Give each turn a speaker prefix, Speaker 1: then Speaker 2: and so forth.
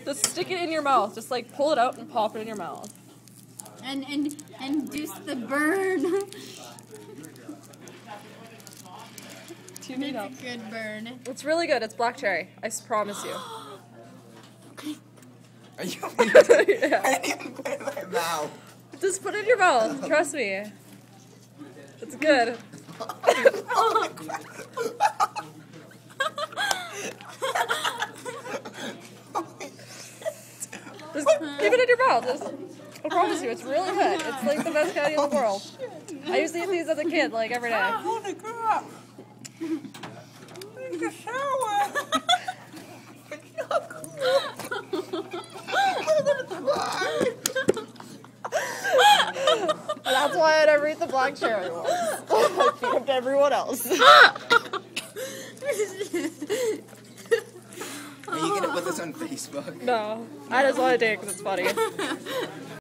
Speaker 1: Just stick it in your mouth. Just like pull it out and pop it in your mouth.
Speaker 2: And induce the burn.
Speaker 1: Do you need help?
Speaker 2: It's a good burn.
Speaker 1: It's really good. It's black cherry. I promise you.
Speaker 3: Are you
Speaker 1: Yeah.
Speaker 3: I didn't put it in my mouth.
Speaker 1: Just put it in your mouth. Trust me. It's good. Just keep it in your mouth. I promise you, it's really good. It's like the best candy in the world. I used to eat these as a kid, like every day.
Speaker 3: Holy crap. Take a shower.
Speaker 1: That's why I never eat the black cherry ones. I feed them to everyone else.
Speaker 3: Are you gonna put this on Facebook?
Speaker 1: No, I just want to do it because it's funny.